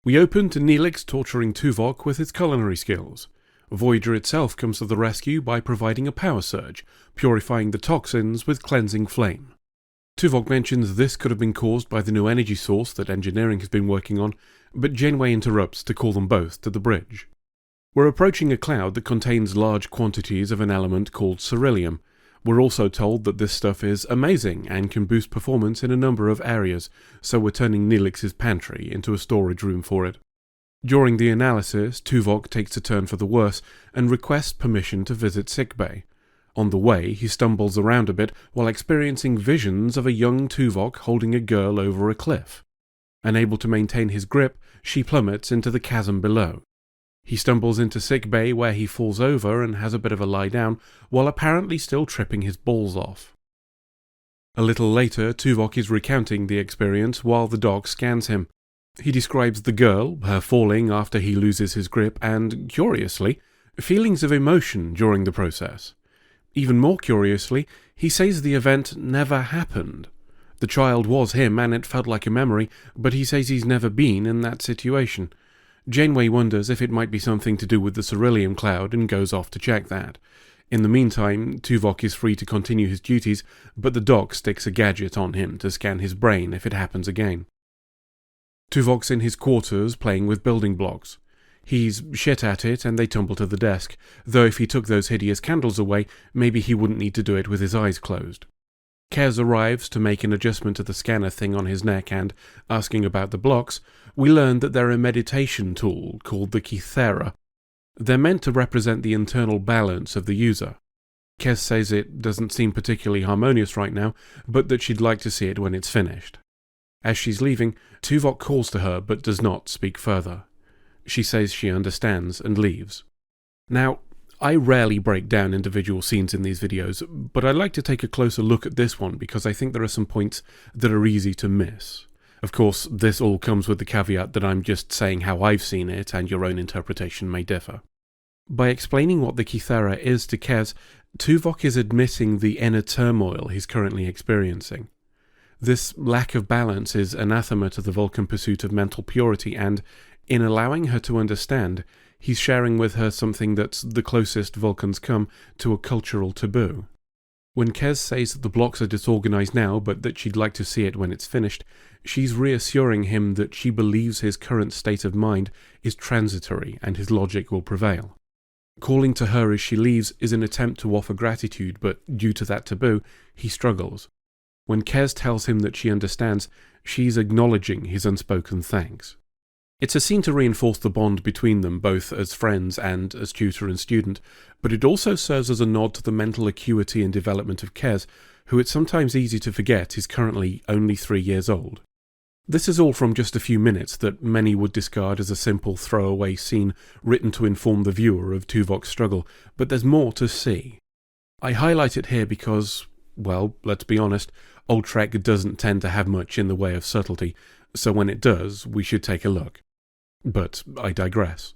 We open to Neelix torturing Tuvok with his culinary skills. Voyager itself comes to the rescue by providing a power surge, purifying the toxins with cleansing flame. Tuvok mentions this could have been caused by the new energy source that engineering has been working on, but Janeway interrupts to call them both to the bridge. We're approaching a cloud that contains large quantities of an element called Cerillium. We're also told that this stuff is amazing and can boost performance in a number of areas, so we're turning Neelix's pantry into a storage room for it. During the analysis, Tuvok takes a turn for the worse and requests permission to visit sickbay. On the way, he stumbles around a bit while experiencing visions of a young Tuvok holding a girl over a cliff. Unable to maintain his grip, she plummets into the chasm below. He stumbles into sickbay where he falls over and has a bit of a lie down, while apparently still tripping his balls off. A little later, Tuvok is recounting the experience while the doc scans him. He describes the girl, her falling after he loses his grip, and, curiously, feelings of emotion during the process. Even more curiously, he says the event never happened. The child was him and it felt like a memory, but he says he's never been in that situation. Janeway wonders if it might be something to do with the Cerillium Cloud and goes off to check that. In the meantime, Tuvok is free to continue his duties, but the doc sticks a gadget on him to scan his brain if it happens again. Tuvok's in his quarters playing with building blocks. He's shit at it and they tumble to the desk, though if he took those hideous candles away, maybe he wouldn't need to do it with his eyes closed. Kez arrives to make an adjustment to the scanner thing on his neck and, asking about the blocks, we learn that they're a meditation tool called the Kythera. They're meant to represent the internal balance of the user. Kez says it doesn't seem particularly harmonious right now, but that she'd like to see it when it's finished. As she's leaving, Tuvok calls to her but does not speak further. She says she understands and leaves. Now, I rarely break down individual scenes in these videos, but I'd like to take a closer look at this one because I think there are some points that are easy to miss. Of course, this all comes with the caveat that I'm just saying how I've seen it and your own interpretation may differ. By explaining what the Kythera is to Kez, Tuvok is admitting the inner turmoil he's currently experiencing. This lack of balance is anathema to the Vulcan pursuit of mental purity, and in allowing her to understand, he's sharing with her something that's the closest Vulcans come to a cultural taboo. When Kez says that the blocks are disorganized now, but that she'd like to see it when it's finished, she's reassuring him that she believes his current state of mind is transitory and his logic will prevail. Calling to her as she leaves is an attempt to offer gratitude, but due to that taboo, he struggles. When Kez tells him that she understands, she's acknowledging his unspoken thanks. It's a scene to reinforce the bond between them both as friends and as tutor and student, but it also serves as a nod to the mental acuity and development of Kez, who it's sometimes easy to forget is currently only 3 years old. This is all from just a few minutes that many would discard as a simple throwaway scene written to inform the viewer of Tuvok's struggle, but there's more to see. I highlight it here because, well, let's be honest, old Trek doesn't tend to have much in the way of subtlety, so when it does, we should take a look. But I digress.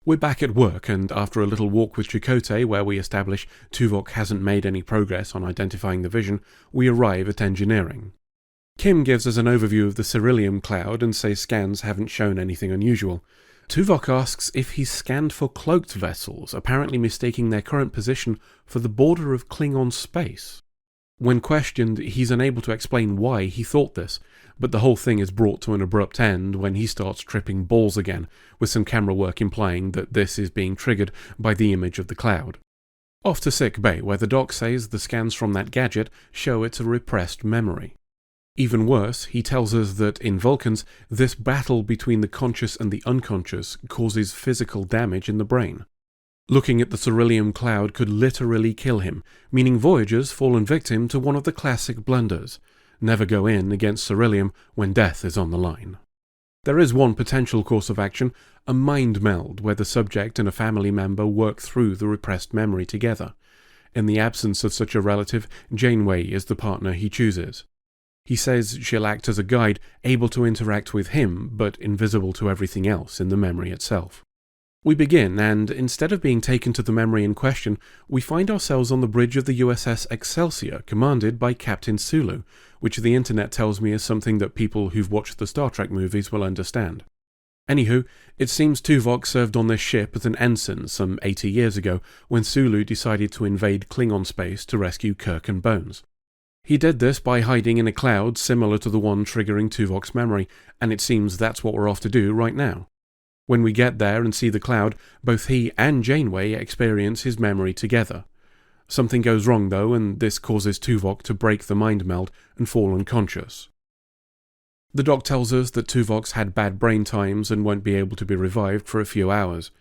We're back at work, and after a little walk with Chakotay where we establish Tuvok hasn't made any progress on identifying the vision, we arrive at engineering. Kim gives us an overview of the Cerillium Cloud and says scans haven't shown anything unusual. Tuvok asks if he's scanned for cloaked vessels, apparently mistaking their current position for the border of Klingon space. When questioned, he's unable to explain why he thought this, but the whole thing is brought to an abrupt end when he starts tripping balls again, with some camera work implying that this is being triggered by the image of the cloud. Off to sick bay, where the doc says the scans from that gadget show it's a repressed memory. Even worse, he tells us that in Vulcans, this battle between the conscious and the unconscious causes physical damage in the brain. Looking at the Cerillium Cloud could literally kill him, meaning Voyager's fallen victim to one of the classic blunders. Never go in against Cerillium when death is on the line. There is one potential course of action, a mind meld where the subject and a family member work through the repressed memory together. In the absence of such a relative, Janeway is the partner he chooses. He says she'll act as a guide, able to interact with him, but invisible to everything else in the memory itself. We begin, and instead of being taken to the memory in question, we find ourselves on the bridge of the USS Excelsior, commanded by Captain Sulu, which the internet tells me is something that people who've watched the Star Trek movies will understand. Anywho, it seems Tuvok served on this ship as an ensign some 80 years ago when Sulu decided to invade Klingon space to rescue Kirk and Bones. He did this by hiding in a cloud similar to the one triggering Tuvok's memory, and it seems that's what we're off to do right now. When we get there and see the cloud, both he and Janeway experience his memory together. Something goes wrong though, and this causes Tuvok to break the mind meld and fall unconscious. The doc tells us that Tuvok's had bad brain times and won't be able to be revived for a few hours.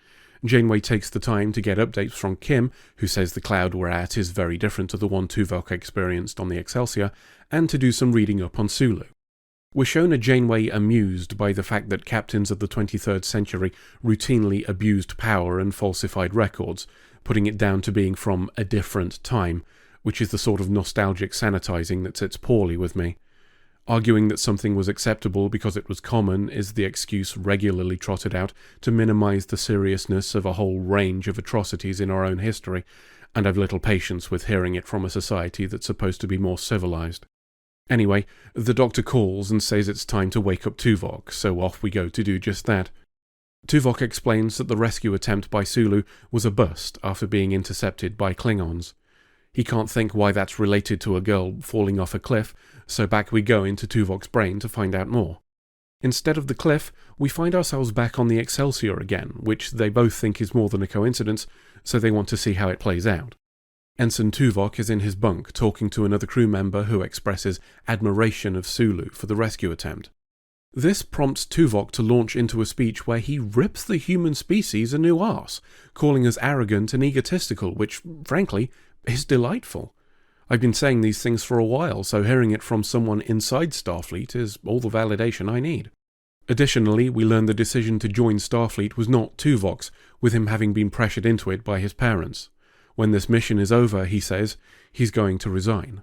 Janeway takes the time to get updates from Kim, who says the cloud we're at is very different to the one Tuvok experienced on the Excelsior, and to do some reading up on Sulu. We're shown a Janeway amused by the fact that captains of the 23rd century routinely abused power and falsified records, putting it down to being from a different time, which is the sort of nostalgic sanitizing that sits poorly with me. Arguing that something was acceptable because it was common is the excuse regularly trotted out to minimize the seriousness of a whole range of atrocities in our own history, and I've little patience with hearing it from a society that's supposed to be more civilized. Anyway, the doctor calls and says it's time to wake up Tuvok, so off we go to do just that. Tuvok explains that the rescue attempt by Sulu was a bust after being intercepted by Klingons. He can't think why that's related to a girl falling off a cliff, so back we go into Tuvok's brain to find out more. Instead of the cliff, we find ourselves back on the Excelsior again, which they both think is more than a coincidence, so they want to see how it plays out. Ensign Tuvok is in his bunk talking to another crew member who expresses admiration of Sulu for the rescue attempt. This prompts Tuvok to launch into a speech where he rips the human species a new arse, calling us arrogant and egotistical, which, frankly, is delightful. I've been saying these things for a while, so hearing it from someone inside Starfleet is all the validation I need. Additionally, we learn the decision to join Starfleet was not Tuvok's, with him having been pressured into it by his parents. When this mission is over, he says, he's going to resign.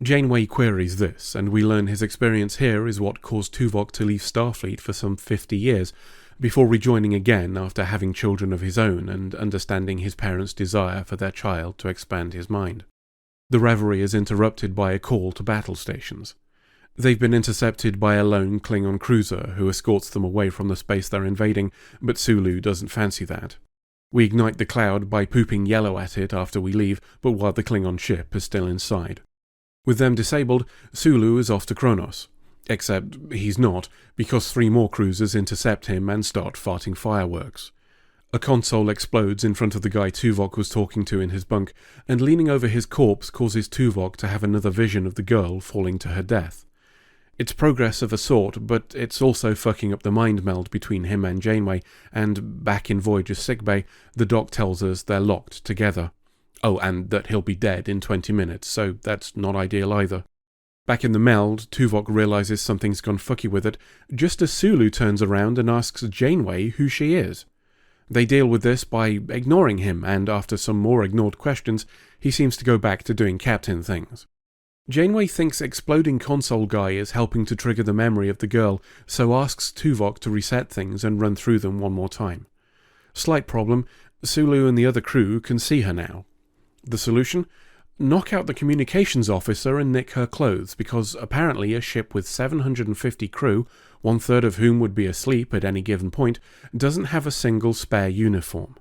Janeway queries this, and we learn his experience here is what caused Tuvok to leave Starfleet for some 50 years, before rejoining again after having children of his own and understanding his parents' desire for their child to expand his mind. The reverie is interrupted by a call to battle stations. They've been intercepted by a lone Klingon cruiser who escorts them away from the space they're invading, but Sulu doesn't fancy that. We ignite the cloud by pooping yellow at it after we leave, but while the Klingon ship is still inside. With them disabled, Sulu is off to Kronos. Except he's not, because 3 more cruisers intercept him and start farting fireworks. A console explodes in front of the guy Tuvok was talking to in his bunk, and leaning over his corpse causes Tuvok to have another vision of the girl falling to her death. It's progress of a sort, but it's also fucking up the mind meld between him and Janeway, and back in Voyager's sickbay, the doc tells us they're locked together. Oh, and that he'll be dead in 20 minutes, so that's not ideal either. Back in the meld, Tuvok realizes something's gone fucky with it, just as Sulu turns around and asks Janeway who she is. They deal with this by ignoring him, and after some more ignored questions, he seems to go back to doing captain things. Janeway thinks exploding console guy is helping to trigger the memory of the girl, so asks Tuvok to reset things and run through them one more time. Slight problem, Sulu and the other crew can see her now. The solution? Knock out the communications officer and nick her clothes, because apparently a ship with 750 crew, 1/3 of whom would be asleep at any given point, doesn't have a single spare uniform.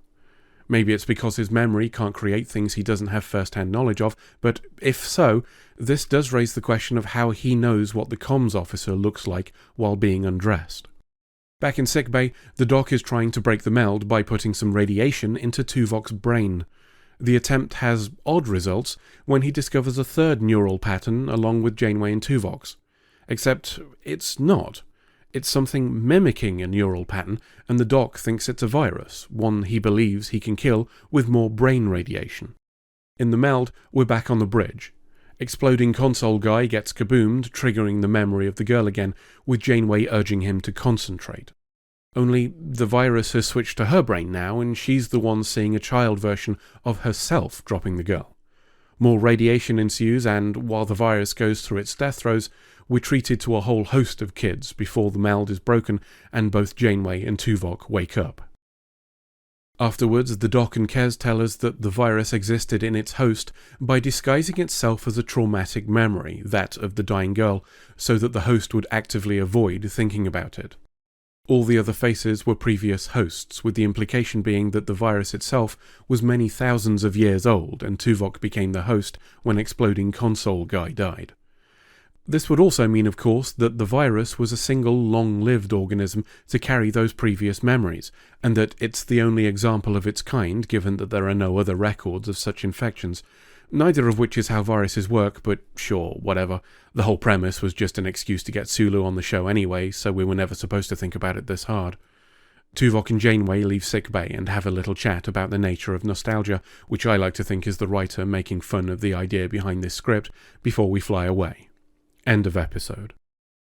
Maybe it's because his memory can't create things he doesn't have first-hand knowledge of, but if so, this does raise the question of how he knows what the comms officer looks like while being undressed. Back in sickbay, the doc is trying to break the meld by putting some radiation into Tuvok's brain. The attempt has odd results when he discovers a third neural pattern along with Janeway and Tuvok's. Except it's not. It's something mimicking a neural pattern, and the doc thinks it's a virus, one he believes he can kill with more brain radiation. In the meld, we're back on the bridge. Exploding console guy gets kaboomed, triggering the memory of the girl again, with Janeway urging him to concentrate. Only the virus has switched to her brain now, and she's the one seeing a child version of herself dropping the girl. More radiation ensues, and while the virus goes through its death throes, we're treated to a whole host of kids before the meld is broken and both Janeway and Tuvok wake up. Afterwards, the Doc and Kez tell us that the virus existed in its host by disguising itself as a traumatic memory, that of the dying girl, so that the host would actively avoid thinking about it. All the other faces were previous hosts, with the implication being that the virus itself was many thousands of years old, and Tuvok became the host when exploding console guy died. This would also mean, of course, that the virus was a single long-lived organism to carry those previous memories, and that it's the only example of its kind, given that there are no other records of such infections. Neither of which is how viruses work, but sure, whatever. The whole premise was just an excuse to get Sulu on the show anyway, so we were never supposed to think about it this hard. Tuvok and Janeway leave sickbay and have a little chat about the nature of nostalgia, which I like to think is the writer making fun of the idea behind this script, before we fly away. End of episode.